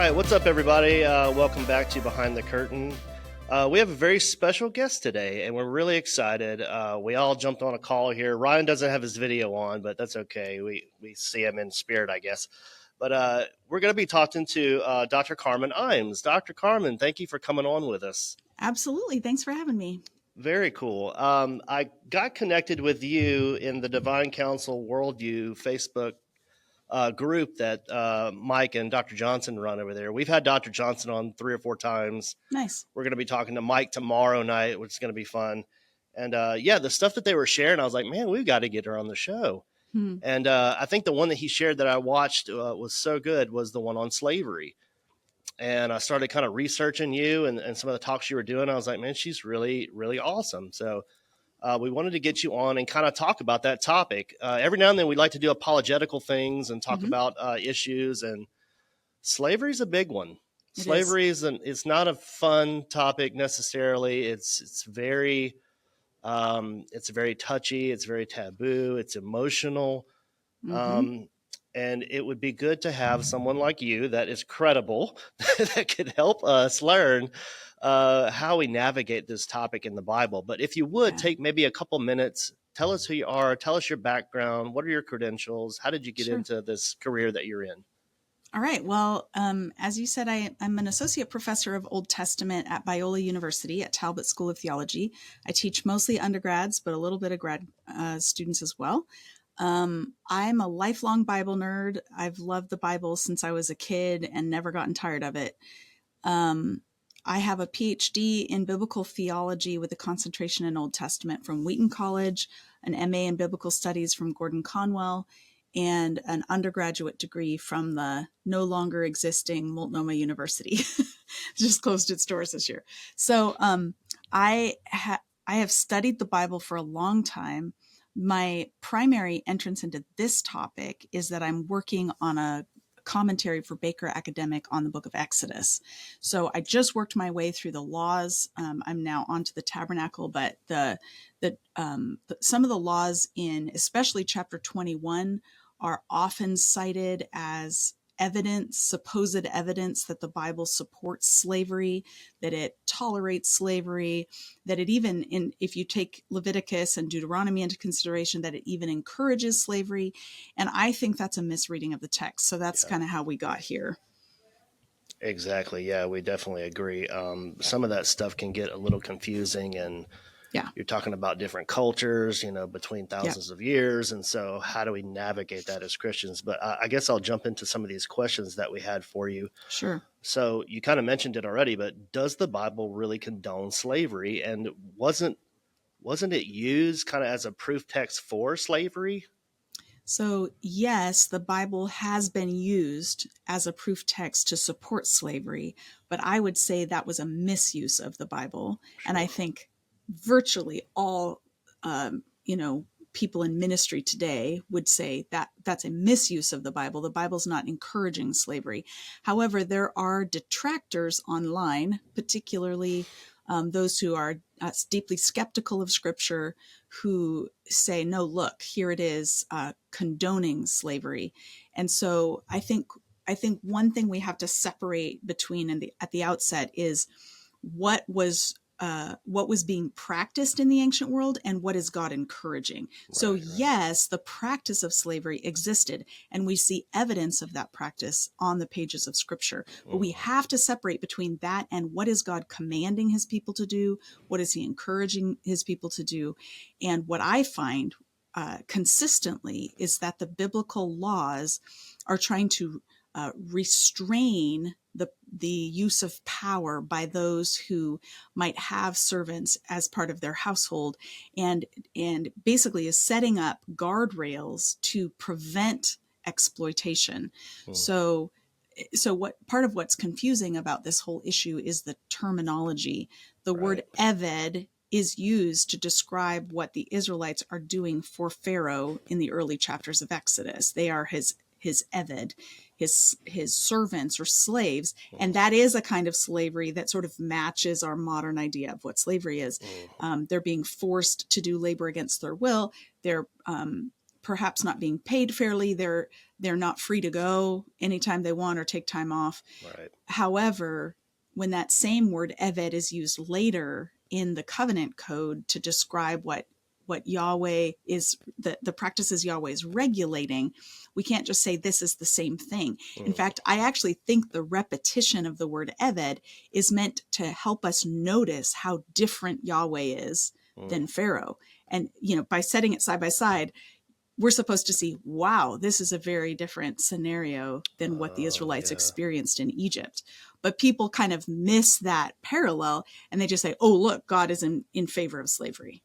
right, what's up, everybody? Welcome back to Behind the Curtain. We have a very special guest today, and we're really excited. We all jumped on a call here. Ryan doesn't have his video on, but that's okay. We see him in spirit, I guess. But we're going to be talking to Dr. Carmen Imes. Dr. Carmen, thank you for coming on with us. Absolutely. Thanks for having me. Very cool. I got connected with you in the Divine Council Worldview Facebook group that Mike and Dr. Johnson run over there. We've had Dr. Johnson on 3 or 4 times. Nice. We're going to be talking to Mike tomorrow night, which is going to be fun. And yeah, the stuff that they were sharing, I was like, man, we've got to get her on the show. And I think the one that he shared that I watched was so good was the one on slavery. And I started kind of researching you and some of the talks you were doing. I was like, man, she's really, really awesome. So we wanted to get you on and kind of talk about that topic. Every now and then we'd like to do apologetical things and talk about issues, and slavery is a big one. Slavery it's not a fun topic necessarily. It's very touchy. It's very taboo. It's emotional. And it would be good to have someone like you that is credible that could help us learn how we navigate this topic in the Bible. But if you would take maybe a couple minutes, tell us who you are, tell us your background, what are your credentials, how did you get into this career that you're in? All right. Well, as you said, I'm an associate professor of Old Testament at Biola University at Talbot School of Theology. I teach mostly undergrads, but a little bit of grad students as well. I'm a lifelong Bible nerd. I've loved the Bible since I was a kid and never gotten tired of it. I have a PhD in biblical theology with a concentration in Old Testament from Wheaton College, an MA in biblical studies from Gordon Conwell, and an undergraduate degree from the no longer existing Multnomah University. Just closed its doors this year. So I have studied the Bible for a long time. My primary entrance into this topic is that I'm working on a commentary for Baker Academic on the book of Exodus. So I just worked my way through the laws. I'm now onto the tabernacle, but some of the laws in especially chapter 21 are often cited as evidence, supposed evidence that the Bible supports slavery, that it tolerates slavery, that it even, if you take Leviticus and Deuteronomy into consideration, that it even encourages slavery. And I think that's a misreading of the text. So that's kind of how we got here. Exactly. Yeah, we definitely agree. Some of that stuff can get a little confusing, and you're talking about different cultures, between thousands of years. And so how do we navigate that as Christians? But I guess I'll jump into some of these questions that we had for you. Sure. So you kind of mentioned it already, but does the Bible really condone slavery? And wasn't it used kind of as a proof text for slavery? So yes, the Bible has been used as a proof text to support slavery, but I would say that was a misuse of the Bible. Sure. And I think virtually all, people in ministry today would say that that's a misuse of the Bible. The Bible's not encouraging slavery. However, there are detractors online, particularly those who are deeply skeptical of Scripture, who say, no, look, here it is, condoning slavery. And so I think one thing we have to separate between at the outset is what was being practiced in the ancient world and what is God encouraging. So yes, the practice of slavery existed, and we see evidence of that practice on the pages of Scripture. But we have to separate between that and what is God commanding his people to do, what is he encouraging his people to do. And what I find consistently is that the biblical laws are trying to restrain the use of power by those who might have servants as part of their household, and basically is setting up guardrails to prevent exploitation. So what part of what's confusing about this whole issue is the terminology. The word eved is used to describe what the Israelites are doing for Pharaoh in the early chapters of Exodus. They are his eved, his servants or slaves. And that is a kind of slavery that sort of matches our modern idea of what slavery is. They're being forced to do labor against their will. They're perhaps not being paid fairly. They're not free to go anytime they want or take time off. Right. However, when that same word eved is used later in the covenant code to describe what Yahweh is, the practices Yahweh is regulating, we can't just say this is the same thing. In fact, I actually think the repetition of the word eved is meant to help us notice how different Yahweh is than Pharaoh. And, by setting it side by side, we're supposed to see, wow, this is a very different scenario than what the Israelites experienced in Egypt. But people kind of miss that parallel, and they just say, oh, look, God is in favor of slavery.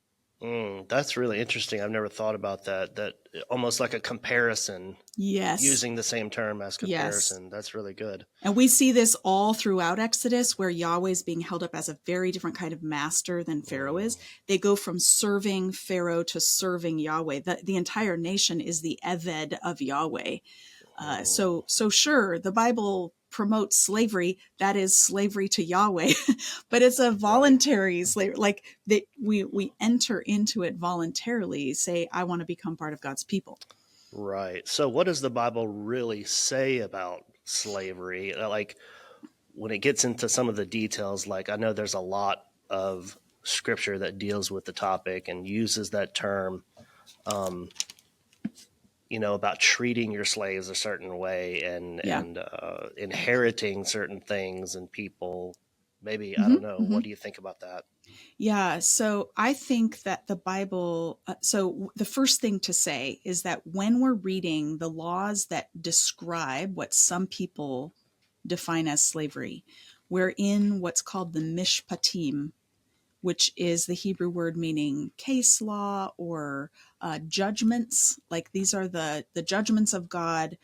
That's really interesting. I've never thought about that. That almost like a comparison. Yes. Using the same term as comparison. Yes. That's really good. And we see this all throughout Exodus, where Yahweh is being held up as a very different kind of master than Pharaoh is. They go from serving Pharaoh to serving Yahweh. The entire nation is the Eved of Yahweh. So sure, the Bible promotes slavery. That is slavery to Yahweh, but it's a voluntary slavery. Like we enter into it voluntarily. Say, I want to become part of God's people. Right. So what does the Bible really say about slavery? Like when it gets into some of the details, like I know there's a lot of scripture that deals with the topic and uses that term, about treating your slaves a certain way and inheriting certain things and people. Maybe, I don't know. What do you think about that? Yeah, so I think that the Bible, so the first thing to say is that when we're reading the laws that describe what some people define as slavery, we're in what's called the mishpatim, which is the Hebrew word meaning case law or judgments. Like these are the judgments of God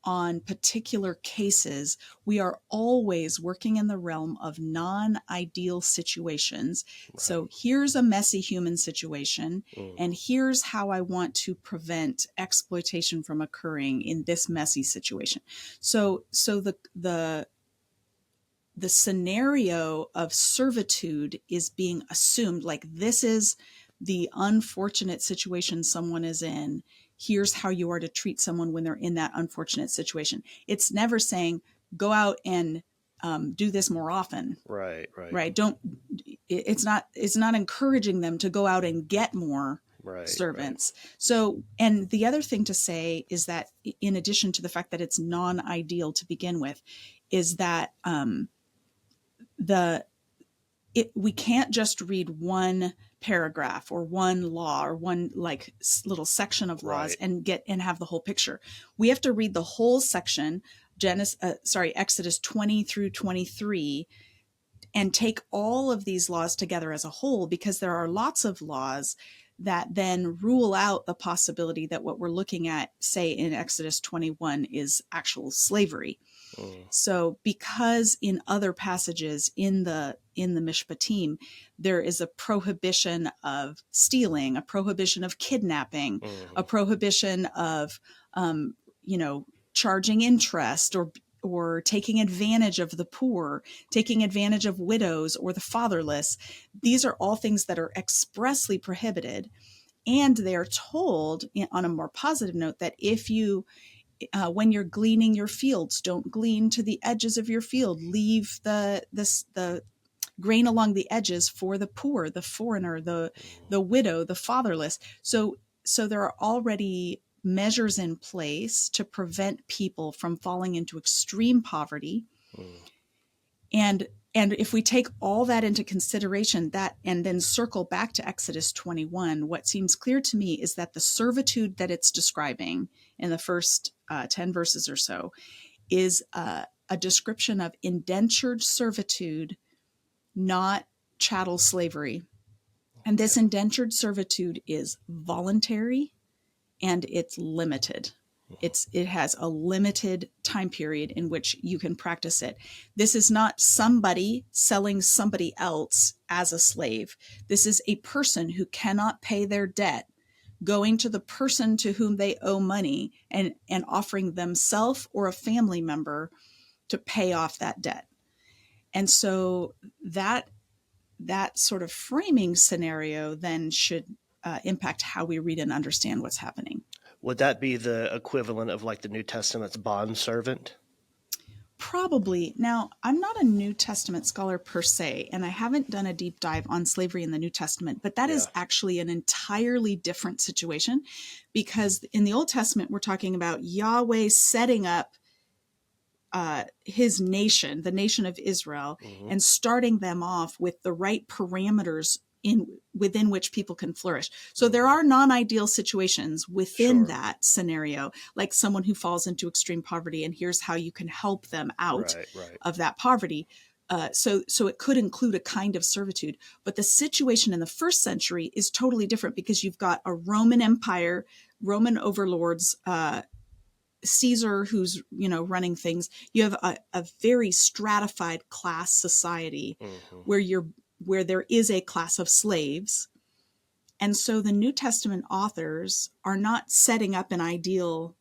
on particular cases. We are always working in the realm of non-ideal situations. Right. So here's a messy human situation, and here's how I want to prevent exploitation from occurring in this messy situation. So the scenario of servitude is being assumed, like this is the unfortunate situation someone is in. Here's how you are to treat someone when they're in that unfortunate situation. It's never saying go out and do this more often. Right. Don't. It's not encouraging them to go out and get more servants. Right. So, and the other thing to say is that in addition to the fact that it's non-ideal to begin with, is that we can't just read one paragraph or one law or one like little section of laws and have the whole picture. We have to read the whole section, Exodus 20 through 23, and take all of these laws together as a whole, because there are lots of laws that then rule out the possibility that what we're looking at, say in Exodus 21, is actual slavery. So because in other passages in the Mishpatim, there is a prohibition of stealing, a prohibition of kidnapping, a prohibition of, charging interest or taking advantage of the poor, taking advantage of widows or the fatherless. These are all things that are expressly prohibited. And they are told on a more positive note that if you when you're gleaning your fields, don't glean to the edges of your field. Leave the grain along the edges for the poor, the foreigner, the widow, the fatherless. So there are already measures in place to prevent people from falling into extreme poverty. And if we take all that into consideration, and then circle back to Exodus 21, what seems clear to me is that the servitude that it's describing in the first 10 verses or so is a description of indentured servitude, not chattel slavery. And this indentured servitude is voluntary and it's limited. It has a limited time period in which you can practice it. This is not somebody selling somebody else as a slave. This is a person who cannot pay their debt, going to the person to whom they owe money and offering themselves or a family member to pay off that debt. And so that sort of framing scenario then should impact how we read and understand what's happening. Would that be the equivalent of like the New Testament's bond servant? Probably. Now, I'm not a New Testament scholar per se, and I haven't done a deep dive on slavery in the New Testament, but that is actually an entirely different situation, because in the Old Testament, we're talking about Yahweh setting up his nation, the nation of Israel, and starting them off with the right parameters within which people can flourish. So there are non-ideal situations within that scenario, like someone who falls into extreme poverty, and here's how you can help them out of that poverty. So it could include a kind of servitude, but the situation in the first century is totally different, because you've got a Roman Empire, Roman overlords, Caesar who's running things. You have a very stratified class society where there is a class of slaves. And so the New Testament authors are not setting up an ideal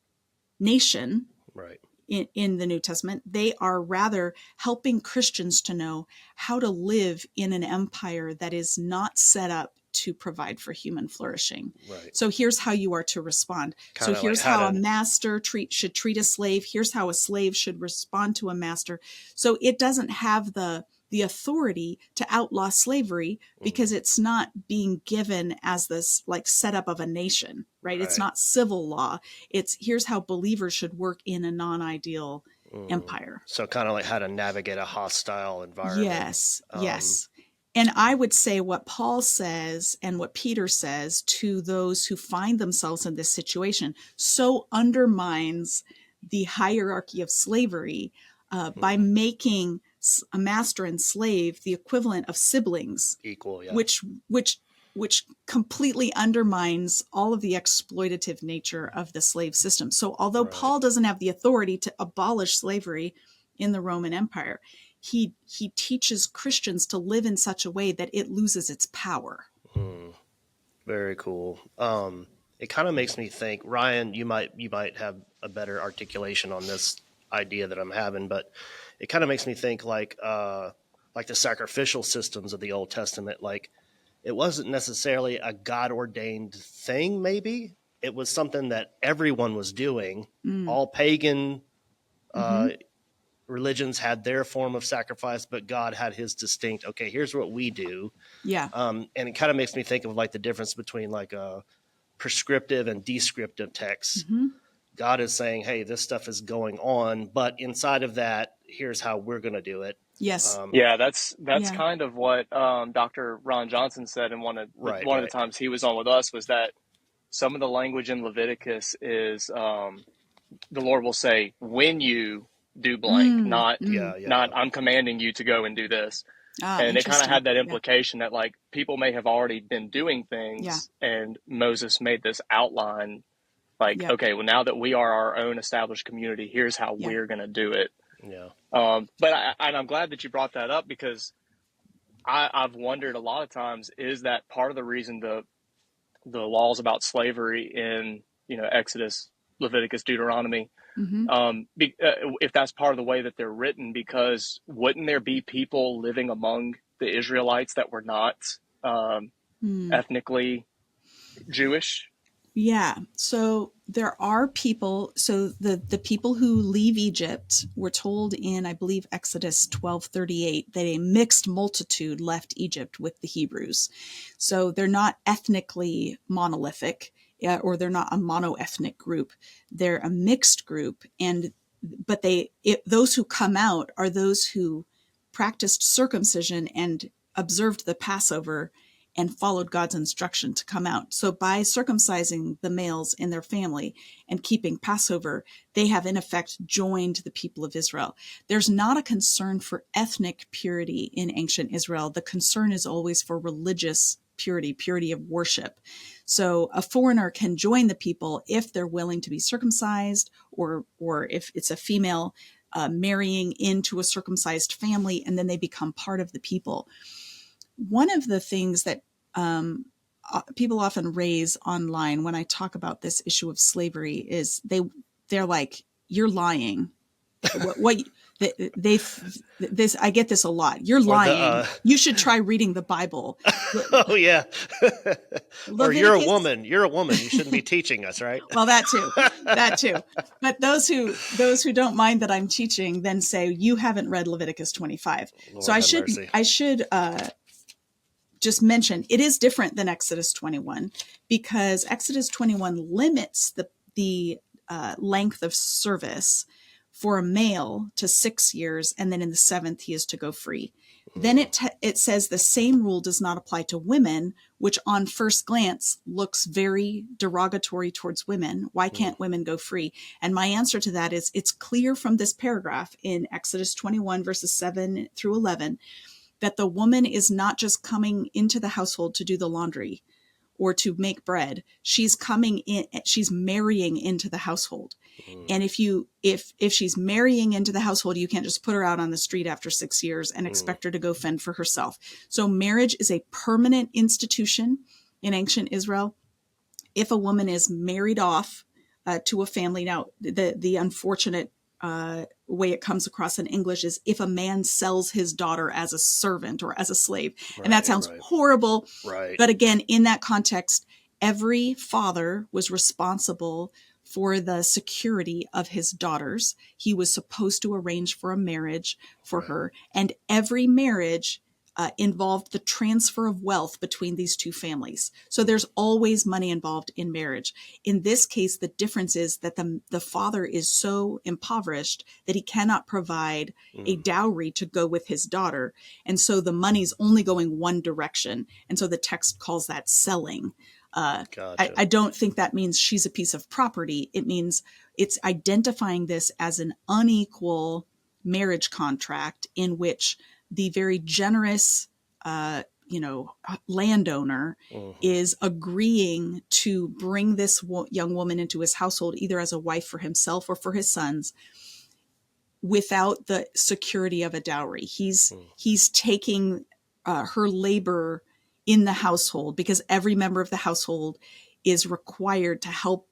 nation in the New Testament. They are rather helping Christians to know how to live in an empire that is not set up to provide for human flourishing. So here's how you are to respond. Kinda so here's like how a master should treat a slave. Here's how a slave should respond to a master. So it doesn't have the authority to outlaw slavery, because it's not being given as this like setup of a nation, right? It's not civil law. It's here's how believers should work in a non-ideal empire. So kind of like how to navigate a hostile environment. Yes. And I would say what Paul says and what Peter says to those who find themselves in this situation so undermines the hierarchy of slavery by making a master and slave the equivalent of siblings, equal, which completely undermines all of the exploitative nature of the slave system. So although Paul doesn't have the authority to abolish slavery in the Roman Empire, he teaches Christians to live in such a way that it loses its power. Very cool. It kind of makes me think, Ryan, you might have a better articulation on this idea that I'm having, but it kind of makes me think like the sacrificial systems of the Old Testament. Like, it wasn't necessarily a God ordained thing. Maybe it was something that everyone was doing. All pagan religions had their form of sacrifice, but God had his distinct, okay, here's what we do. And it kind of makes me think of like the difference between like a prescriptive and descriptive texts. God is saying, hey, this stuff is going on, but inside of that, here's how we're going to do it. Yes. That's kind of what Dr. Ron Johnson said in one of the times he was on with us, was that some of the language in Leviticus is the Lord will say, when you do blank, not I'm commanding you to go and do this. And it kind of had that implication that like people may have already been doing things and Moses made this outline like, okay, well, now that we are our own established community, here's how we're going to do it. But I'm glad that you brought that up, because I've wondered a lot of times, is that part of the reason the laws about slavery in Exodus, Leviticus, Deuteronomy, if that's part of the way that they're written, because wouldn't there be people living among the Israelites that were not ethnically Jewish? Yeah. So there are people. So the people who leave Egypt were told in, I believe, Exodus 12:38, that a mixed multitude left Egypt with the Hebrews. So they're not ethnically monolithic, or they're not a mono-ethnic group. They're a mixed group. But those who come out are those who practiced circumcision and observed the Passover and followed God's instruction to come out. So by circumcising the males in their family and keeping Passover, they have in effect joined the people of Israel. There's not a concern for ethnic purity in ancient Israel. The concern is always for religious purity of worship. So a foreigner can join the people if they're willing to be circumcised, or if it's a female marrying into a circumcised family, and then they become part of the people. One of the things that people often raise online when I talk about this issue of slavery is they're like, "You're lying. I get this a lot. You're lying. You should try reading the Bible. Oh yeah. Or you're a woman. You're a woman. You shouldn't be teaching us, right? Well, that too. But those who don't mind that I'm teaching then say you haven't read Leviticus 25. Lord so I should just mention it is different than Exodus 21 because Exodus 21 limits the length of service for a male to 6 years, and then in the 7th he is to go free. Then it says the same rule does not apply to women, which on first glance looks very derogatory towards women. Why can't women go free? And my answer to that is it's clear from this paragraph in Exodus 21 verses 7 through 11 that the woman is not just coming into the household to do the laundry or to make bread. She's coming in, she's marrying into the household. And if she's marrying into the household, you can't just put her out on the street after 6 years and expect her to go fend for herself. So marriage is a permanent institution in ancient Israel. If a woman is married off to a family, now the unfortunate way it comes across in English is if a man sells his daughter as a servant or as a slave. And that sounds horrible. Right. But again, in that context, every father was responsible for the security of his daughters. He was supposed to arrange for a marriage for her. And every marriage involved the transfer of wealth between these two families. So there's always money involved in marriage. In this case, the difference is that the father is so impoverished that he cannot provide a dowry to go with his daughter. And so the money's only going one direction. And so the text calls that selling. Gotcha. I don't think that means she's a piece of property. It means it's identifying this as an unequal marriage contract in which the very generous, landowner is agreeing to bring this young woman into his household, either as a wife for himself or for his sons, without the security of a dowry. He's taking her labor in the household because every member of the household is required to help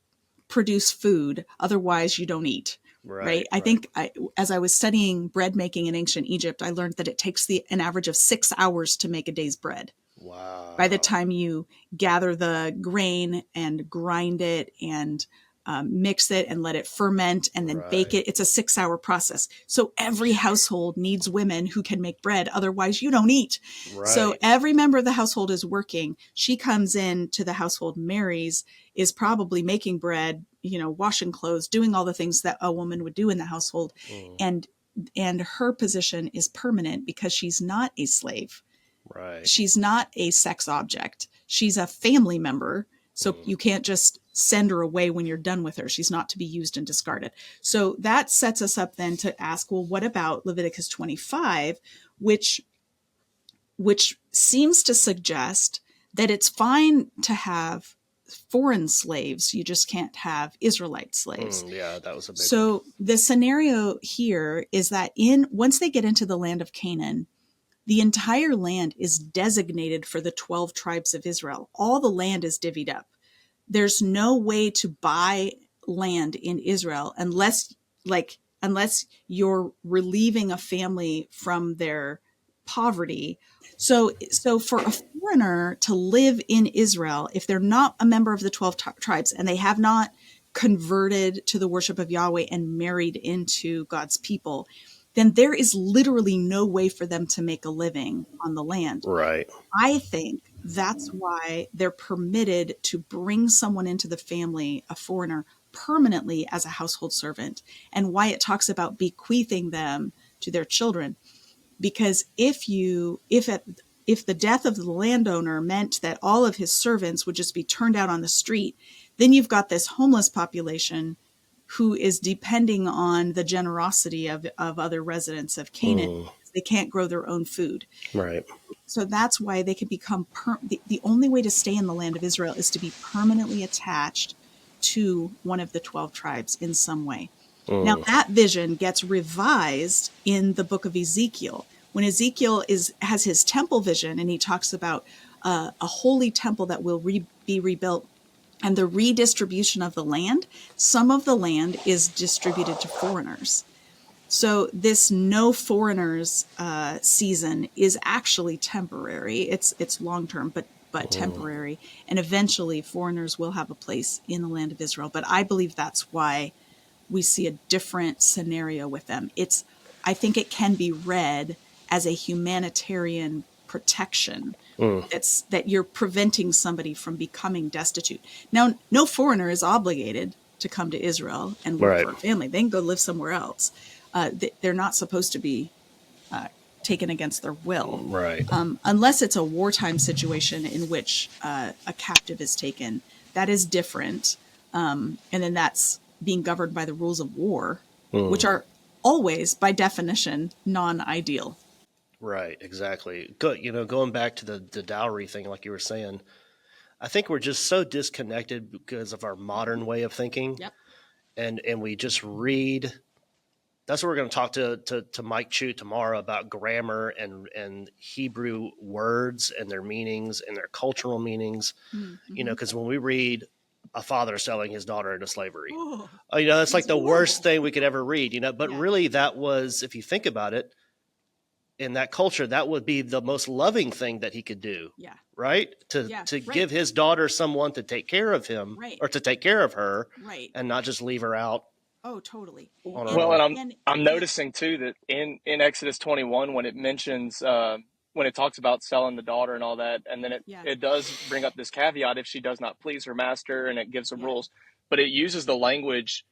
produce food. Otherwise, you don't eat. Right. I think as I was studying bread making in ancient Egypt, I learned that it takes an average of 6 hours to make a day's bread. Wow. By the time you gather the grain and grind it and mix it and let it ferment and then bake it, it's a 6-hour process. So every household needs women who can make bread. Otherwise, you don't eat. Right. So every member of the household is working. She comes in to the household, marries, is probably making bread, washing clothes, doing all the things that a woman would do in the household. And her position is permanent because she's not a slave. Right. She's not a sex object. She's a family member. So you can't just send her away when you're done with her. She's not to be used and discarded. So that sets us up then to ask, well, what about Leviticus 25, which seems to suggest that it's fine to have foreign slaves. You just can't have Israelite slaves. Yeah, that was a big one. So the scenario here is that once they get into the land of Canaan, the entire land is designated for the 12 tribes of Israel. All the land is divvied up. There's no way to buy land in Israel unless you're relieving a family from their poverty. So for a foreigner to live in Israel, if they're not a member of the 12 tribes and they have not converted to the worship of Yahweh and married into God's people, then there is literally no way for them to make a living on the land. Right. I think that's why they're permitted to bring someone into the family, a foreigner, permanently as a household servant, and why it talks about bequeathing them to their children. Because if the death of the landowner meant that all of his servants would just be turned out on the street, then you've got this homeless population who is depending on the generosity of other residents of Canaan. They can't grow their own food. Right. So that's why they can become the only way to stay in the land of Israel is to be permanently attached to one of the 12 tribes in some way. Now that vision gets revised in the book of Ezekiel. When Ezekiel has his temple vision and he talks about a holy temple that will be rebuilt and the redistribution of the land, some of the land is distributed to foreigners. So this no foreigners season is actually temporary. It's long term, but temporary, and eventually foreigners will have a place in the land of Israel. But I believe that's why we see a different scenario with them. I think it can be read as a humanitarian protection. That you're preventing somebody from becoming destitute. Now, no foreigner is obligated to come to Israel and work for a family. They can go live somewhere else. They're not supposed to be taken against their will, unless it's a wartime situation in which a captive is taken. That is different, and then that's being governed by the rules of war, which are always, by definition, non-ideal. Right, exactly. Good. Going back to the dowry thing, like you were saying, I think we're just so disconnected because of our modern way of thinking. Yep. And we just read. That's what we're going to talk to Mike Chu tomorrow about grammar and Hebrew words and their meanings and their cultural meanings. Mm-hmm. Because when we read a father selling his daughter into slavery, that's like the worst thing we could ever read. But really, that was, if you think about it, in that culture, that would be the most loving thing that he could do. Yeah. Right? To give his daughter someone to take care of him, or to take care of her, and not just leave her out. Oh, totally. Well, and I'm noticing too that in Exodus 21, when it mentions when it talks about selling the daughter and all that, and then it does bring up this caveat if she does not please her master, and it gives some rules, but it uses the language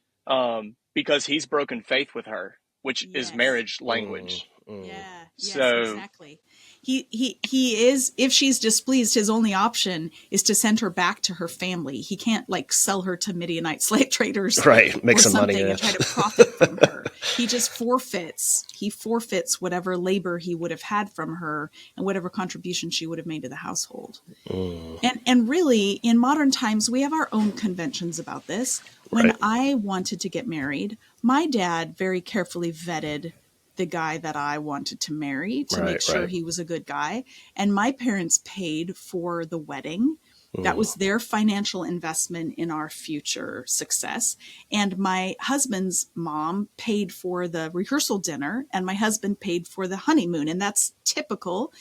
because he's broken faith with her, which is marriage language. Yeah. Yes, exactly. He is, if she's displeased, his only option is to send her back to her family. He can't sell her to Midianite slave traders, make some money and try to profit from her. He just forfeits whatever labor he would have had from her and whatever contribution she would have made to the household. And really, in modern times, we have our own conventions about this. When I wanted to get married, my dad very carefully vetted the guy that I wanted to marry to make sure he was a good guy. And my parents paid for the wedding. That was their financial investment in our future success. And my husband's mom paid for the rehearsal dinner, and my husband paid for the honeymoon. And that's typical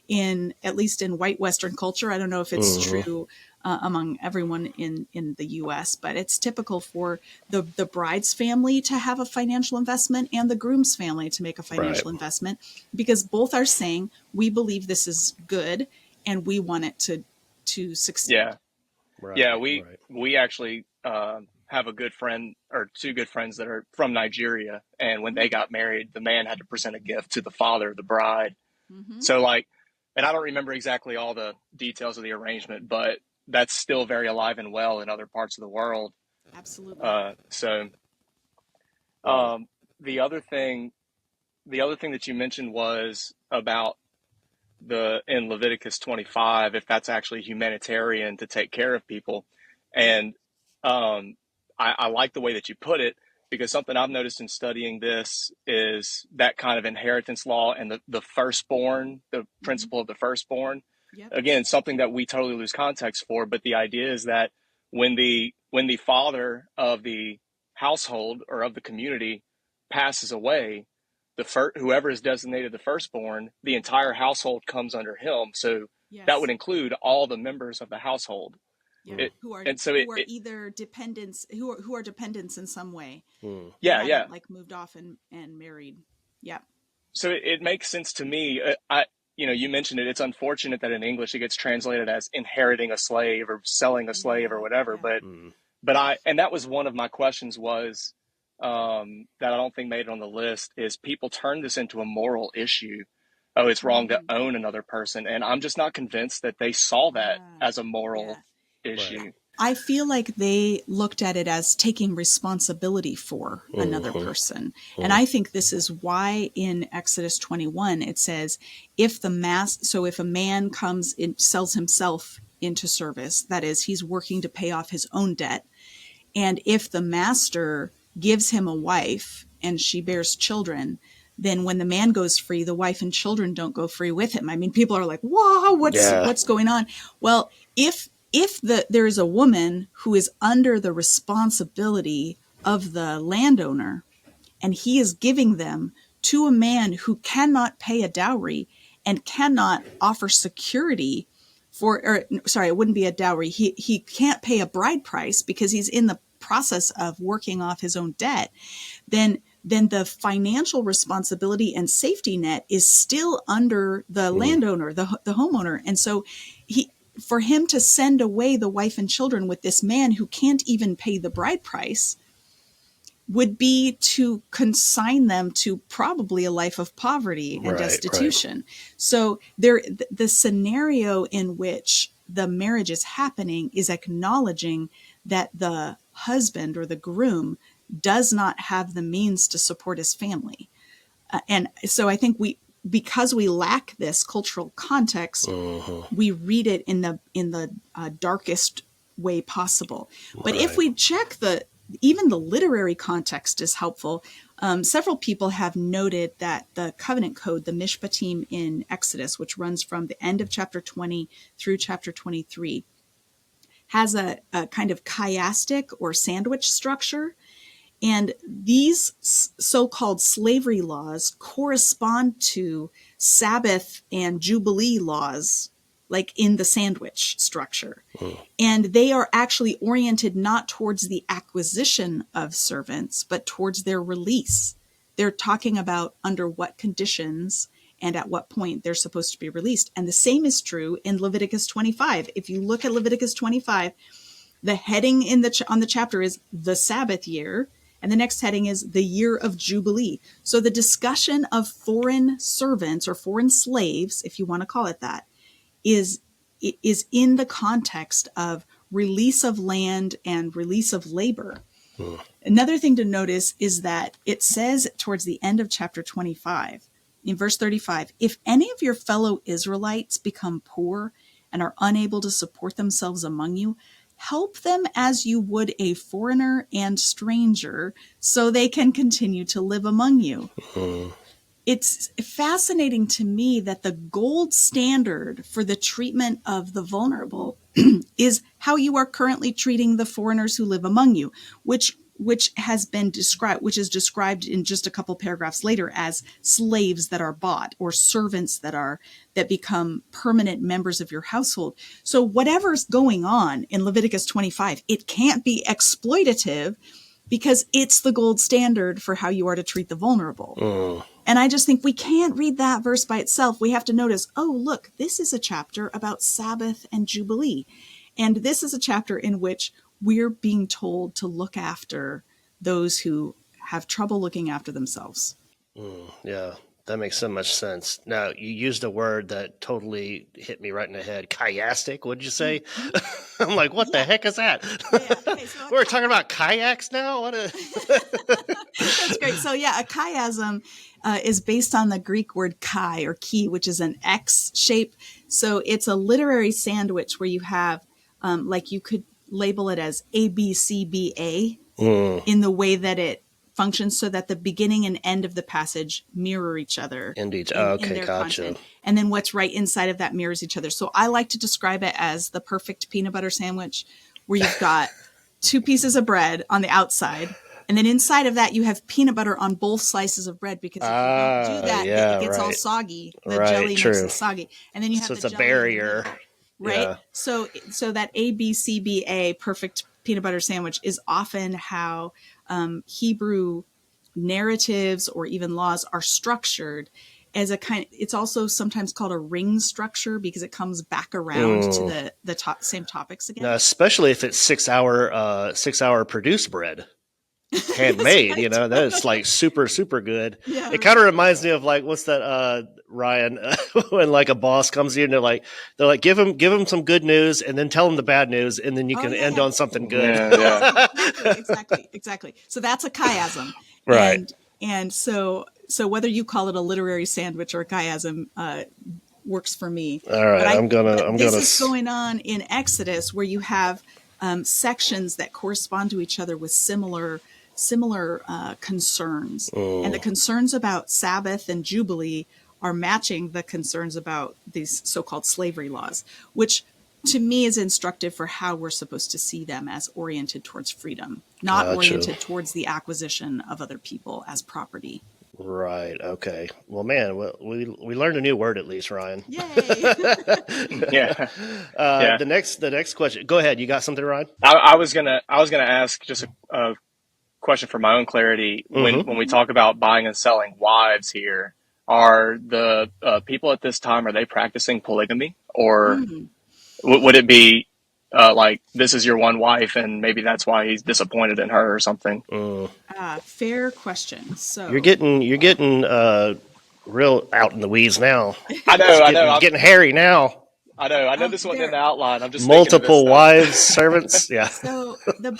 at least in white Western culture. I don't know if it's true among everyone in the U.S., but it's typical for the bride's family to have a financial investment and the groom's family to make a financial investment, because both are saying, we believe this is good and we want it to succeed. Yeah. We actually have a good friend, or two good friends, that are from Nigeria, and when they got married, the man had to present a gift to the father of the bride. So and I don't remember exactly all the details of the arrangement, but that's still very alive and well in other parts of the world. Absolutely. The other thing that you mentioned was about in Leviticus 25, if that's actually humanitarian to take care of people. And I like the way that you put it, because something I've noticed in studying this is that kind of inheritance law and the firstborn, the principle of the firstborn. Yep. Again, something that we totally lose context for, but the idea is that when the father of the household or of the community passes away, whoever is designated the firstborn, the entire household comes under him. So that would include all the members of the household. Yeah, who are either dependents, who are dependents in some way. Like moved off and married. Yeah. So it makes sense to me. You mentioned it. It's unfortunate that in English it gets translated as inheriting a slave or selling a slave or whatever. But and that was one of my questions was that I don't think made it on the list, is people turn this into a moral issue. Oh, it's wrong to own another person, and I'm just not convinced that they saw that as a moral issue. I feel like they looked at it as taking responsibility for another person. And I think this is why in Exodus 21, it says, if a man comes and sells himself into service, that is, he's working to pay off his own debt. And if the master gives him a wife and she bears children, then when the man goes free, the wife and children don't go free with him. I mean, people are like, wow, what's going on? Well, if there is a woman who is under the responsibility of the landowner, and he is giving them to a man who cannot pay a dowry and cannot offer security it wouldn't be a dowry. He can't pay a bride price because he's in the process of working off his own debt. Then the financial responsibility and safety net is still under the landowner, the homeowner. And so for him to send away the wife and children with this man who can't even pay the bride price would be to consign them to probably a life of poverty and destitution. Right. So the scenario in which the marriage is happening is acknowledging that the husband or the groom does not have the means to support his family. And so I think because we lack this cultural context, we read it in the darkest way possible. But if we check even the literary context is helpful. Several people have noted that the covenant code, the Mishpatim in Exodus, which runs from the end of chapter 20 through chapter 23, has a kind of chiastic or sandwich structure. And these so-called slavery laws correspond to Sabbath and Jubilee laws, like in the sandwich structure. And they are actually oriented not towards the acquisition of servants, but towards their release. They're talking about under what conditions and at what point they're supposed to be released. And the same is true in Leviticus 25. If you look at Leviticus 25, the heading on the chapter is the Sabbath year, and the next heading is the year of Jubilee. So the discussion of foreign servants or foreign slaves, if you want to call it that, is in the context of release of land and release of labor. Another thing to notice is that it says towards the end of chapter 25, in verse 35, if any of your fellow Israelites become poor and are unable to support themselves among you, help them as you would a foreigner and stranger so they can continue to live among you. It's fascinating to me that the gold standard for the treatment of the vulnerable is how you are currently treating the foreigners who live among you, which is described in just a couple paragraphs later as slaves that are bought or servants that become permanent members of your household. So whatever's going on in Leviticus 25, it can't be exploitative because it's the gold standard for how you are to treat the vulnerable. And I just think we can't read that verse by itself. We have to notice, oh, look, this is a chapter about Sabbath and Jubilee. And this is a chapter in which we're being told to look after those who have trouble looking after themselves. Yeah, that makes so much sense. Now, you used a word that totally hit me right in the head. Chiastic, what'd you say? I'm like, what the heck is that? So we're talking about kayaks now? That's great. So a chiasm is based on the Greek word chi or chi, which is an X shape. So it's a literary sandwich where you have, you could label it as ABCBA in the way that it functions, so that the beginning and end of the passage mirror each other. In their gotcha. Content. And then what's right inside of that mirrors each other. So I like to describe it as the perfect peanut butter sandwich, where you've got two pieces of bread on the outside, and then inside of that you have peanut butter on both slices of bread, because if you don't do that, it gets all soggy. The jelly makes it soggy. And then you have it's a barrier. Right? Yeah. So that ABCBA, perfect peanut butter sandwich, is often how Hebrew narratives or even laws are structured as it's also sometimes called a ring structure because it comes back around to the same topics again. Now, especially if it's 6 hour produced bread. Handmade, right. That is like super, super good. Yeah, it kind of reminds me of like, what's that, Ryan, when like a boss comes in, they're like, give him some good news and then tell him the bad news. And then you can end on something good. Yeah. Exactly. So that's a chiasm. Right. And so whether you call it a literary sandwich or a chiasm, works for me. All right. This is going on in Exodus, where you have sections that correspond to each other with similar concerns. And the concerns about Sabbath and Jubilee are matching the concerns about these so-called slavery laws, which to me is instructive for how we're supposed to see them as oriented towards freedom, not oriented towards the acquisition of other people as property. Right. Okay. Well, man, we learned a new word at least, Ryan. Yay! Yeah. The next question. Go ahead. You got something, Ryan? I was gonna ask just a question for my own clarity. When we talk about buying and selling wives here, are the people at this time, are they practicing polygamy, or would it be like this is your one wife and maybe that's why he's disappointed in her or something? Fair question. So you're getting real out in the weeds now. I know. I'm getting hairy now. I know this wasn't in the outline. I'm just multiple wives, servants. Yeah. So the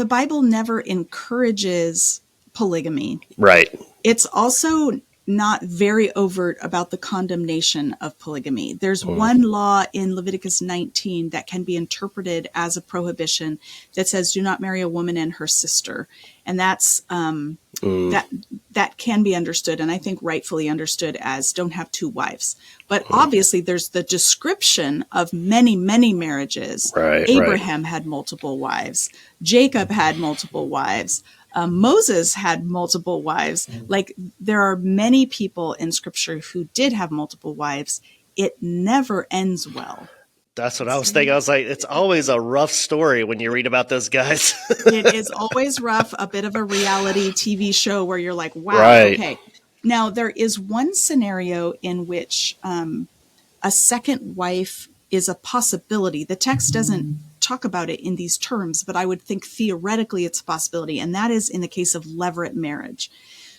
Bible never encourages polygamy. Right. It's also not very overt about the condemnation of polygamy. There's one law in Leviticus 19 that can be interpreted as a prohibition that says, do not marry a woman and her sister. And that's that can be understood, and I think rightfully understood, as don't have two wives. But obviously there's the description of many, many marriages. Right, Abraham had multiple wives. Jacob had multiple wives. Moses had multiple wives. Like, there are many people in scripture who did have multiple wives. It never ends well. That's what I was thinking. I was like, it's always a rough story when you read about those guys. It is always rough, a bit of a reality TV show where you're like, wow, okay. Now, there is one scenario in which a second wife is a possibility. The text doesn't talk about it in these terms, but I would think theoretically it's a possibility, and that is in the case of levirate marriage.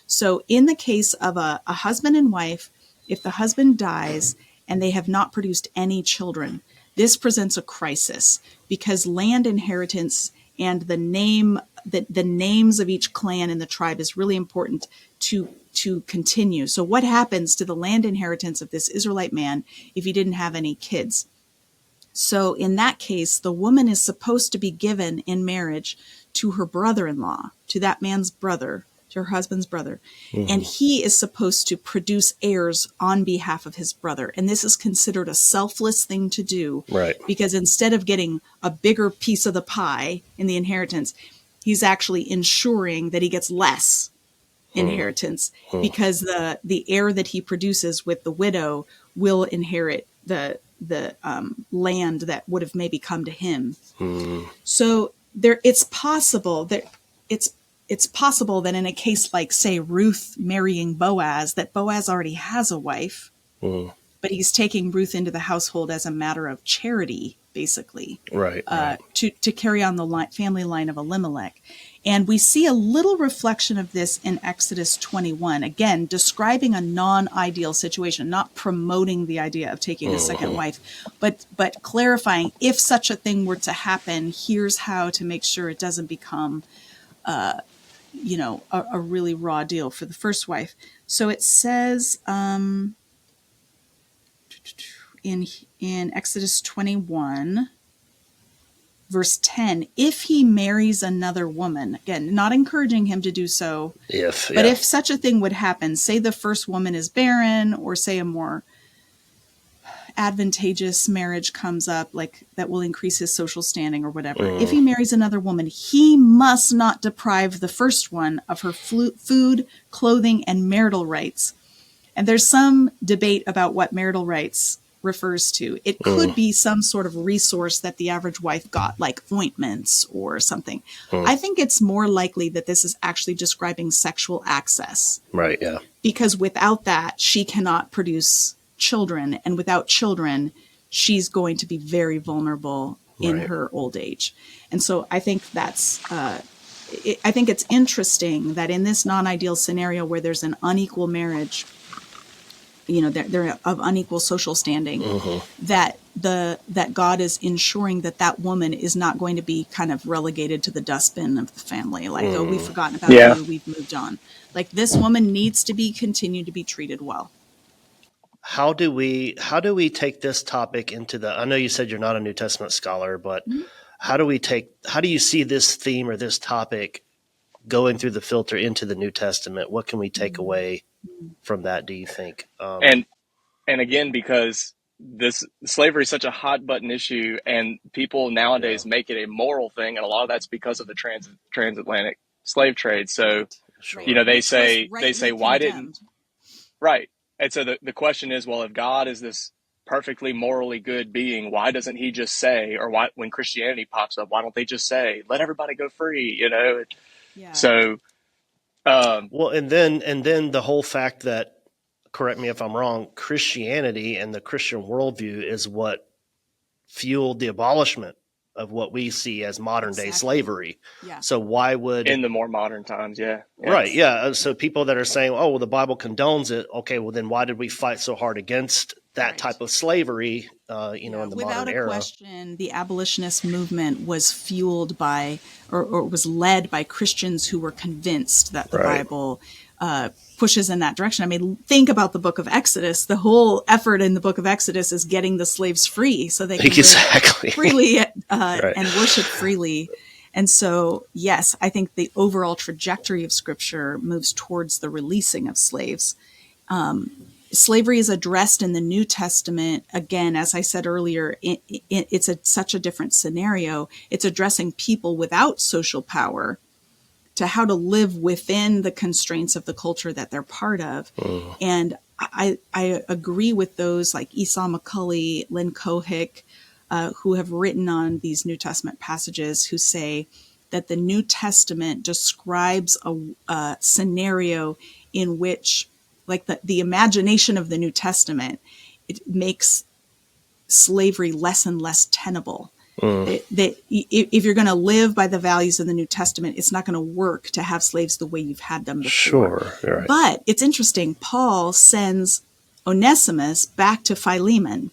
So in the case of a husband and wife, if the husband dies and they have not produced any children, this presents a crisis because land inheritance and the names of each clan in the tribe is really important to continue. So what happens to the land inheritance of this Israelite man if he didn't have any kids? So in that case, the woman is supposed to be given in marriage to her brother-in-law, to that man's brother, to her husband's brother. And he is supposed to produce heirs on behalf of his brother. And this is considered a selfless thing to do. Right. Because instead of getting a bigger piece of the pie in the inheritance, he's actually ensuring that he gets less inheritance because the heir that he produces with the widow will inherit the land that would have maybe come to him. So it's possible that in a case like, say, Ruth marrying Boaz, that Boaz already has a wife, but he's taking Ruth into the household as a matter of charity, basically, right. To carry on the family line of Elimelech. And we see a little reflection of this in Exodus 21, again, describing a non-ideal situation, not promoting the idea of taking a second wife, but clarifying, if such a thing were to happen, here's how to make sure it doesn't become a really raw deal for the first wife. So it says in Exodus 21, verse 10, if he marries another woman, again, not encouraging him to do so, but if such a thing would happen, say the first woman is barren, or say a more advantageous marriage comes up, like that will increase his social standing or whatever. If he marries another woman, he must not deprive the first one of her food, clothing, and marital rights. And there's some debate about what marital rights refers to. It could be some sort of resource that the average wife got, like ointments or something. I think it's more likely that this is actually describing sexual access. Right, yeah. Because without that, she cannot produce children, and without children, she's going to be very vulnerable in her old age. And so I think I think it's interesting that in this non-ideal scenario where there's an unequal marriage, they're of unequal social standing, that God is ensuring that woman is not going to be kind of relegated to the dustbin of the family. Like, oh, we've forgotten about you, we've moved on. Like, this woman needs to be continued to be treated well. How do we take this topic into I know you said you're not a New Testament scholar, but how do you see this theme or this topic going through the filter into the New Testament? What can we take away from that, do you think? And again, because this slavery is such a hot button issue, and people nowadays make it a moral thing, and a lot of that's because of the transatlantic slave trade. So, Sure. you know, they Which was say rightly why didn't condemned. right? And so the question is, well, if God is this perfectly morally good being, why doesn't he just say, or why when Christianity pops up, why don't they just say, let everybody go free? You know? Yeah. So well, and then the whole fact that, correct me if I'm wrong, Christianity and the Christian worldview is what fueled the abolishment of what we see as modern day slavery. Yeah. So why would, in the more modern times, yeah. right? Yeah. So people that are saying, "Oh, well, the Bible condones it." Okay, well, then why did we fight so hard against that type of slavery? In the without modern a era. question, the abolitionist movement was fueled by, or was led by Christians who were convinced that the Bible pushes in that direction. I mean, think about the Book of Exodus. The whole effort in the Book of Exodus is getting the slaves free so they can live freely and worship freely. And so, yes, I think the overall trajectory of Scripture moves towards the releasing of slaves. Slavery is addressed in the New Testament. Again, as I said earlier, it's such a different scenario. It's addressing people without social power to how to live within the constraints of the culture that they're part of. And I agree with those like Esau McCulley, Lynn Cohick, who have written on these New Testament passages, who say that the New Testament describes a scenario in which, like the imagination of the New Testament, it makes slavery less and less tenable. That if you're going to live by the values of the New Testament, it's not going to work to have slaves the way you've had them before. Sure, right. But it's interesting. Paul sends Onesimus back to Philemon.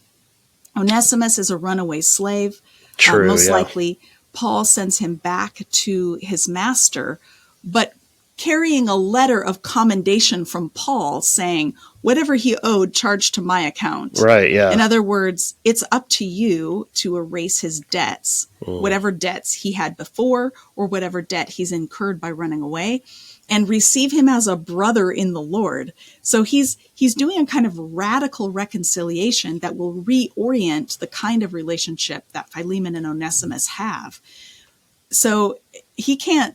Onesimus is a runaway slave. True, most likely, Paul sends him back to his master, but carrying a letter of commendation from Paul saying, whatever he owed, charged to my account. Right, yeah. In other words, it's up to you to erase his debts, whatever debts he had before or whatever debt he's incurred by running away, and receive him as a brother in the Lord. So he's doing a kind of radical reconciliation that will reorient the kind of relationship that Philemon and Onesimus have. So he can't,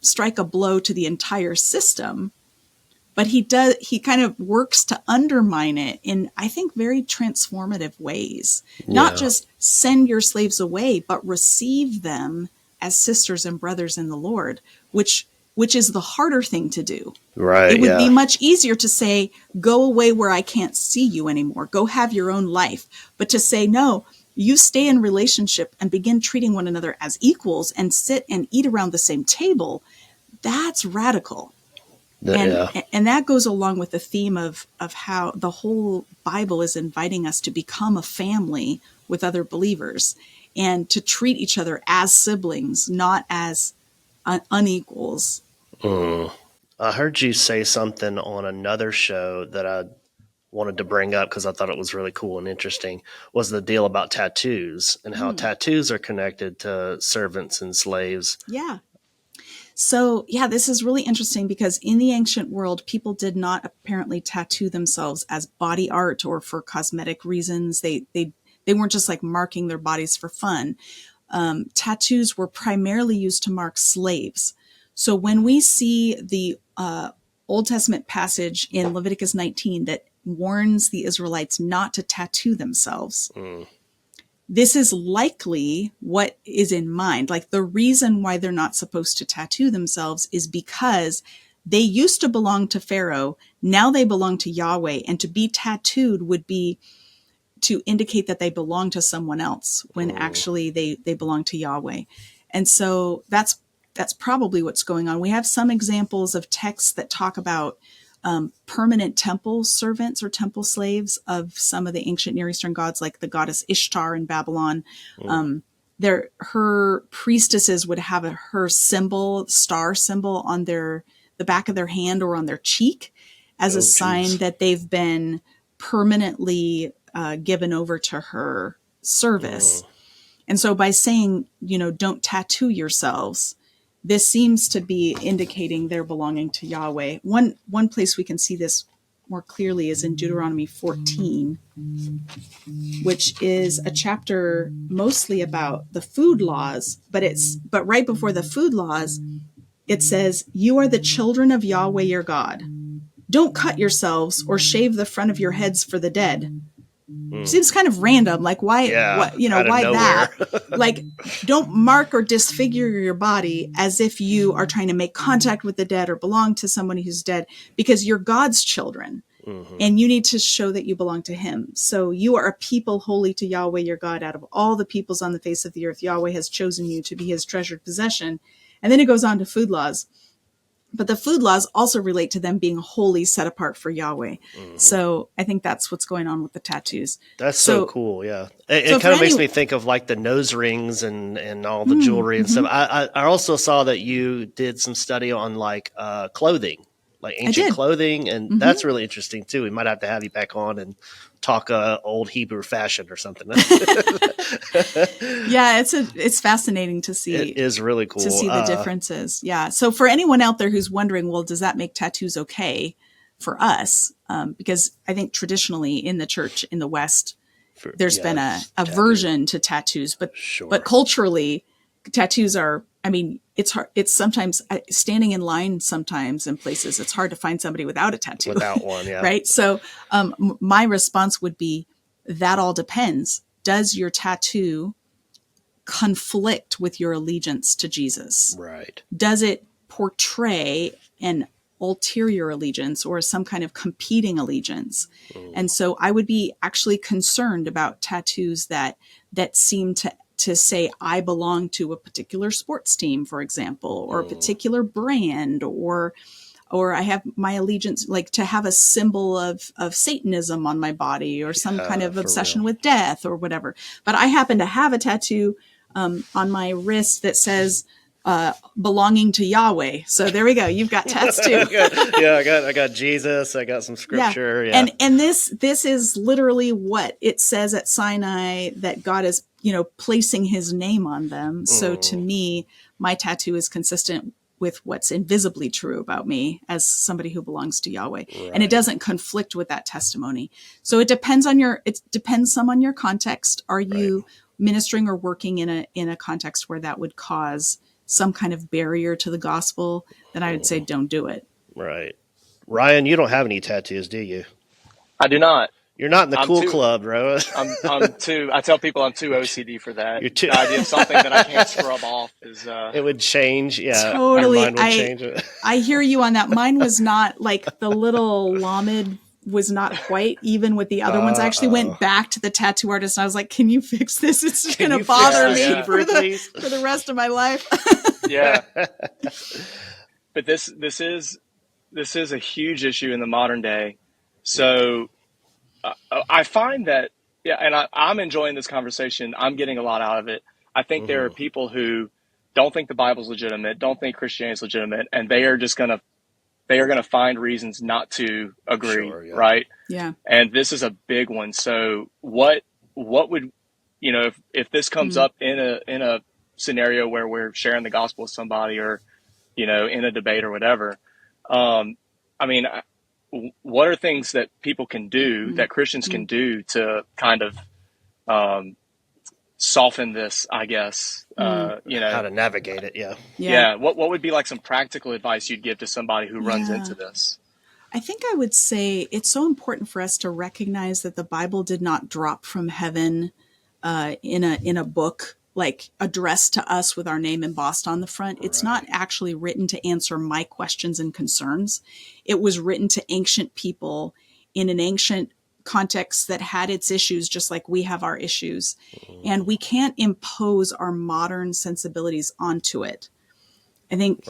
strike a blow to the entire system, but he kind of works to undermine it in, I think, very transformative ways. Not just send your slaves away, but receive them as sisters and brothers in the Lord, which is the harder thing to do. Right. It would be much easier to say, go away where I can't see you anymore. Go have your own life. But to say, no, you stay in relationship and begin treating one another as equals and sit and eat around the same table, that's radical. And that goes along with the theme of how the whole Bible is inviting us to become a family with other believers and to treat each other as siblings, not as unequals. I heard you say something on another show that I wanted to bring up because I thought it was really cool and interesting, was the deal about tattoos and how tattoos are connected to servants and slaves. Yeah. So, this is really interesting because in the ancient world, people did not apparently tattoo themselves as body art or for cosmetic reasons. They weren't just like marking their bodies for fun. Tattoos were primarily used to mark slaves. So when we see the Old Testament passage in Leviticus 19 that warns the Israelites not to tattoo themselves, this is likely what is in mind. Like the reason why they're not supposed to tattoo themselves is because they used to belong to Pharaoh. Now they belong to Yahweh. And to be tattooed would be to indicate that they belong to someone else when actually they belong to Yahweh. And so that's probably what's going on. We have some examples of texts that talk about permanent temple servants or temple slaves of some of the ancient Near Eastern gods, like the goddess Ishtar in Babylon. Her priestesses would have her symbol, star symbol, on the back of their hand or on their cheek as a sign that they've been permanently given over to her service. And so by saying, don't tattoo yourselves, this seems to be indicating their belonging to Yahweh. One place we can see this more clearly is in Deuteronomy 14, which is a chapter mostly about the food laws, but right before the food laws, it says, "You are the children of Yahweh your God. Don't cut yourselves or shave the front of your heads for the dead." Seems kind of random. Like, why, Yeah, why that? Like, don't mark or disfigure your body as if you are trying to make contact with the dead or belong to somebody who's dead, because you're God's children. And you need to show that you belong to him. So you are a people holy to Yahweh your God. Out of all the peoples on the face of the earth, Yahweh has chosen you to be his treasured possession. And then it goes on to food laws. But the food laws also relate to them being wholly set apart for Yahweh. So I think that's what's going on with the tattoos. That's so cool. Yeah. It kind of makes me think of like the nose rings and all the jewelry and stuff. I also saw that you did some study on like clothing, like ancient clothing. And that's really interesting too. We might have to have you back on and talk old Hebrew fashion or something. Yeah, it's fascinating to see. It is really cool to see the differences. Yeah. So for anyone out there who's wondering, well, does that make tattoos okay for us? Because I think traditionally in the church in the West, there's been a aversion to tattoos, but culturally, tattoos are. I mean, it's hard. It's sometimes standing in line. Sometimes in places, it's hard to find somebody without a tattoo. Without one, yeah. Right. So my response would be that all depends. Does your tattoo conflict with your allegiance to Jesus? Right. Does it portray an ulterior allegiance or some kind of competing allegiance? And so I would be actually concerned about tattoos that seem to say I belong to a particular sports team, for example, or a particular brand, or I have my allegiance, like to have a symbol of Satanism on my body, or some kind of obsession with death or whatever. But I happen to have a tattoo on my wrist that says belonging to Yahweh. So there we go. You've got tats too. I got Jesus. I got some scripture. Yeah. And this is literally what it says at Sinai, that God is, placing his name on them. So to me, my tattoo is consistent with what's invisibly true about me as somebody who belongs to Yahweh. Right. And it doesn't conflict with that testimony. So it depends some on your context. Are you ministering or working in a context where that would cause some kind of barrier to the gospel? Then I would say don't do it. Right. Ryan, you don't have any tattoos, do you? I do not. You're not in the cool club, bro. I tell people I'm too OCD for that. The idea of something that I can't scrub off is it would change. Yeah. Totally. Mine would change. I hear you on that. Mine was not like the little Lamed was not quite even with the other ones. I actually went back to the tattoo artist and I was like, can you fix this? It's going to bother me for the rest of my life. Yeah. But this is a huge issue in the modern day. So I find that, and I'm enjoying this conversation. I'm getting a lot out of it. I think there are people who don't think the Bible's legitimate, don't think Christianity is legitimate, and they are going to find reasons not to agree, right? Yeah. And this is a big one. So what would, if this comes up in a scenario where we're sharing the gospel with somebody, or, in a debate or whatever, what are things that people can do, that Christians can do to kind of soften this, I guess, how to navigate it. Yeah. What would be like some practical advice you'd give to somebody who runs into this? I think I would say it's so important for us to recognize that the Bible did not drop from heaven in a book, like addressed to us with our name embossed on the front. It's not actually written to answer my questions and concerns. It was written to ancient people in an ancient context that had its issues, just like we have our issues. And we can't impose our modern sensibilities onto it. I think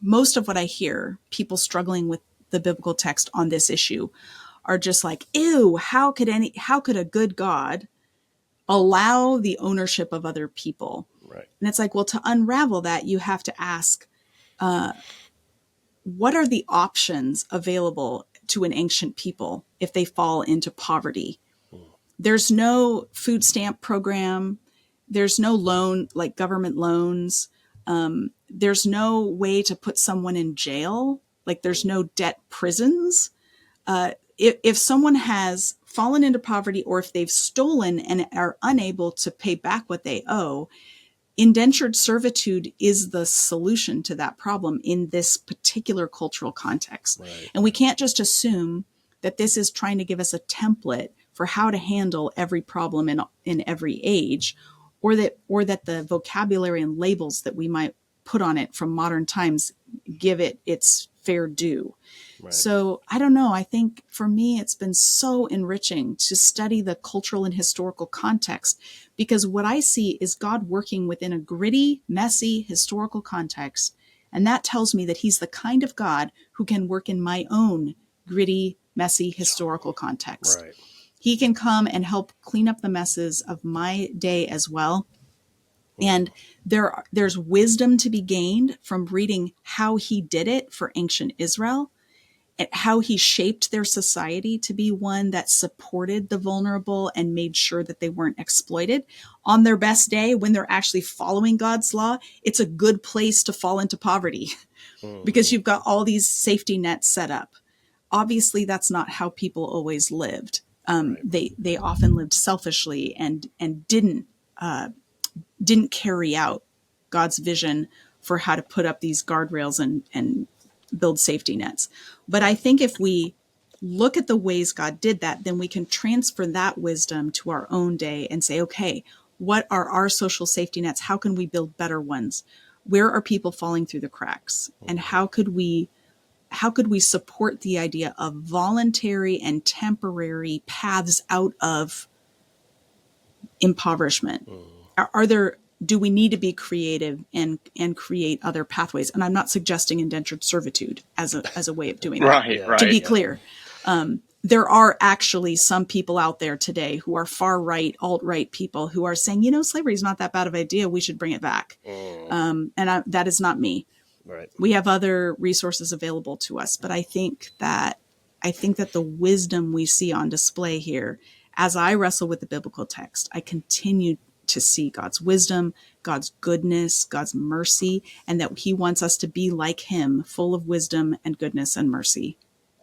most of what I hear, people struggling with the biblical text on this issue, are just like, ew, how could a good God allow the ownership of other people? Right. And it's like, well, to unravel that, you have to ask, what are the options available to an ancient people if they fall into poverty? There's no food stamp program. There's no loan, like government loans. There's no way to put someone in jail Like there's no debt prisons. If someone has fallen into poverty, or if they've stolen and are unable to pay back what they owe, indentured servitude is the solution to that problem in this particular cultural context. Right. And we can't just assume that this is trying to give us a template for how to handle every problem in every age, or that the vocabulary and labels that we might put on it from modern times give it its fair due. Right. So I don't know. I think for me, it's been so enriching to study the cultural and historical context, because what I see is God working within a gritty, messy historical context. And that tells me that he's the kind of God who can work in my own gritty, messy historical context. Right. He can come and help clean up the messes of my day as well. And there's wisdom to be gained from reading how he did it for ancient Israel, and how he shaped their society to be one that supported the vulnerable and made sure that they weren't exploited. On their best day, when they're actually following God's law, it's a good place to fall into poverty because you've got all these safety nets set up. Obviously, that's not how people always lived. They often lived selfishly and didn't carry out God's vision for how to put up these guardrails and build safety nets. But I think if we look at the ways God did that, then we can transfer that wisdom to our own day and say, okay, what are our social safety nets? How can we build better ones? Where are people falling through the cracks? And how could we support the idea of voluntary and temporary paths out of impoverishment? Do we need to be creative and create other pathways? And I'm not suggesting indentured servitude as a way of doing that. Right. To be clear, there are actually some people out there today who are far right, alt-right people who are saying, slavery is not that bad of an idea. We should bring it back. That is not me. Right. We have other resources available to us, but I think that the wisdom we see on display here, as I wrestle with the biblical text, I continue to see God's wisdom, God's goodness, God's mercy, and that he wants us to be like him, full of wisdom and goodness and mercy.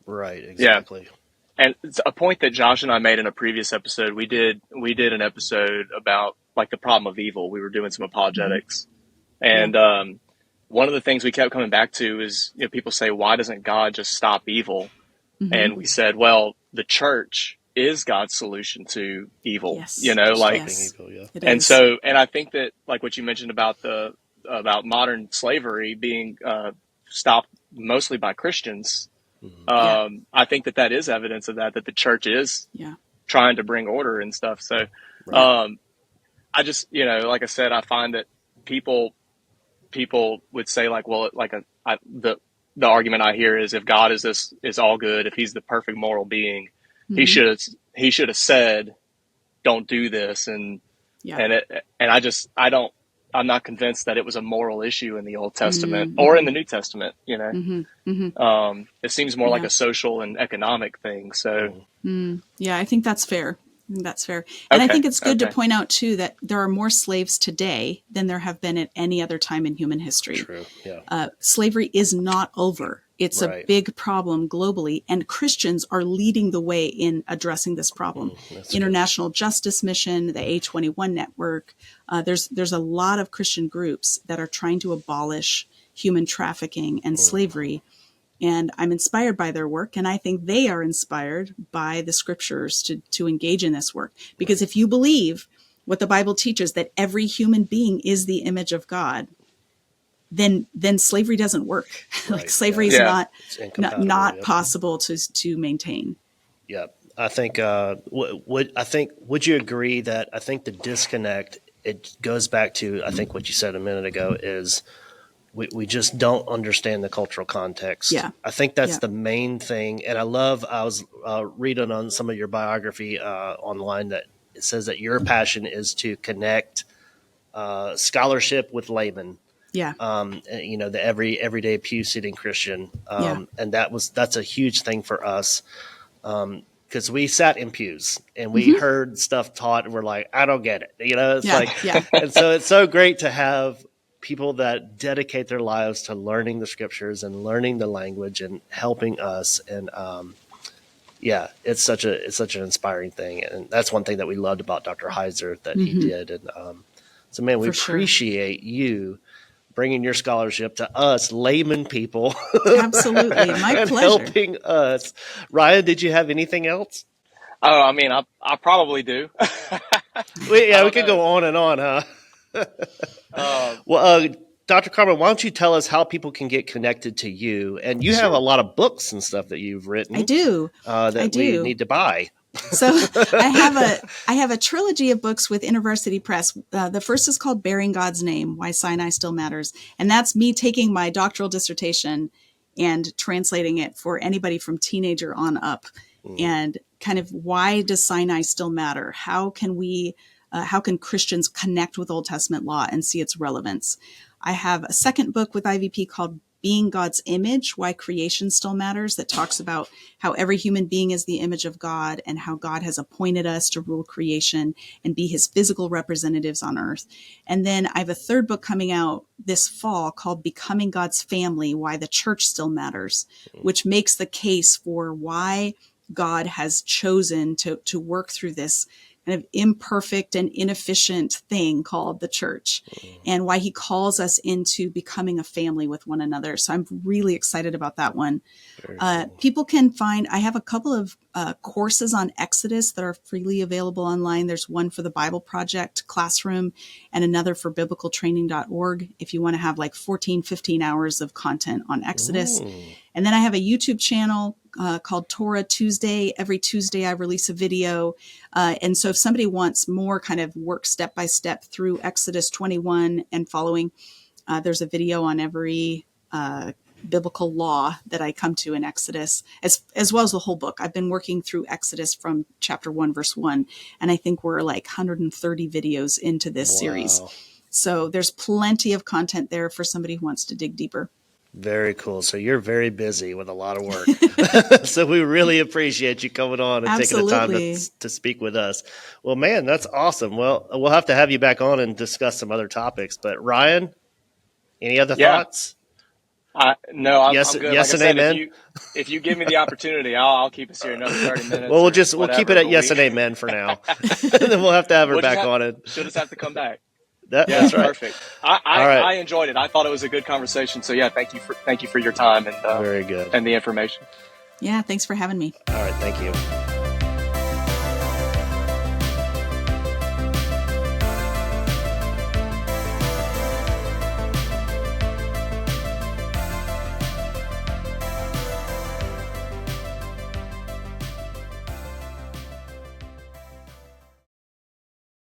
Right, exactly. Yeah. And it's a point that Josh and I made in a previous episode. We did an episode about like the problem of evil. We were doing some apologetics. Mm-hmm. And one of the things we kept coming back to is, people say, why doesn't God just stop evil? Mm-hmm. And we said, well, the church is God's solution to evil, yes. Yes. Evil, yeah. And I think that like what you mentioned about modern slavery being stopped mostly by Christians, I think that is evidence of that the church is trying to bring order and stuff. So, I just, like I said, I find that people would say like, well, the argument I hear is if God is all good, if he's the perfect moral being, he should have said, don't do this. I'm not convinced that it was a moral issue in the Old Testament or in the New Testament, it seems more like a social and economic thing. So, I think that's fair. That's fair. And I think it's good to point out too, that there are more slaves today than there have been at any other time in human history. True. Yeah. Slavery is not over. It's a big problem globally, and Christians are leading the way in addressing this problem. International Justice Mission, the A21 Network, there's a lot of Christian groups that are trying to abolish human trafficking and slavery. And I'm inspired by their work, and I think they are inspired by the scriptures to engage in this work. Because if you believe what the Bible teaches, that every human being is the image of God, then slavery doesn't work. Like slavery is not possible to maintain. Yeah, I think. Would you agree that I think the disconnect, it goes back to I think what you said a minute ago is we just don't understand the cultural context. Yeah, I think that's the main thing. And I was reading on some of your biography online that it says that your passion is to connect scholarship with laymen. Yeah. The everyday pew sitting Christian. And that's a huge thing for us. Because we sat in pews and we heard stuff taught and we're like, I don't get it. It's and so it's so great to have people that dedicate their lives to learning the scriptures and learning the language and helping us. And it's such an inspiring thing. And that's one thing that we loved about Dr. Heiser that he did. And so, man, we appreciate you bringing your scholarship to us layman people. Absolutely. My and pleasure. Helping us. Ryan, did you have anything else? Oh, I mean, I probably do. we could go on and on, huh? Well, Dr. Carmen, why don't you tell us how people can get connected to you? And you have a lot of books and stuff that you've written. I do. We need to buy. So I have a trilogy of books with InterVarsity Press. The first is called Bearing God's Name, Why Sinai Still Matters. And that's me taking my doctoral dissertation and translating it for anybody from teenager on up. And kind of, why does Sinai still matter? How can Christians connect with Old Testament law and see its relevance? I have a second book with IVP called Being God's Image, Why Creation Still Matters, that talks about how every human being is the image of God and how God has appointed us to rule creation and be his physical representatives on earth. And then I have a third book coming out this fall called Becoming God's Family, Why the Church Still Matters, which makes the case for why God has chosen to work through this kind of imperfect and inefficient thing called the church, and why he calls us into becoming a family with one another. So I'm really excited about that one. Cool. People can find, I have a couple of courses on Exodus that are freely available online. There's one for the Bible Project Classroom and another for biblicaltraining.org if you want to have like 15 hours of content on Exodus. And then I have a YouTube channel called Torah Tuesday. Every Tuesday I release a video. And so if somebody wants more kind of work step by step through Exodus 21 and following, there's a video on every biblical law that I come to in Exodus, as well as the whole book. I've been working through Exodus from chapter 1, verse 1, and I think we're like 130 videos into this series. So there's plenty of content there for somebody who wants to dig deeper. Very cool. So you're very busy with a lot of work. So we really appreciate you coming on and taking the time to speak with us. Well, man, that's awesome. Well, we'll have to have you back on and discuss some other topics. But Ryan, any other thoughts? No, I'm yes, good. Yes, like and I said, amen. If you give me the opportunity, I'll keep us here another 30 minutes. Well, we'll keep it at yes and amen for now. And then we'll have to have her back on it. She'll just have to come back. That's right. Perfect. I enjoyed it. I thought it was a good conversation. So thank you for your time and very good and the information. Yeah, thanks for having me. All right, thank you.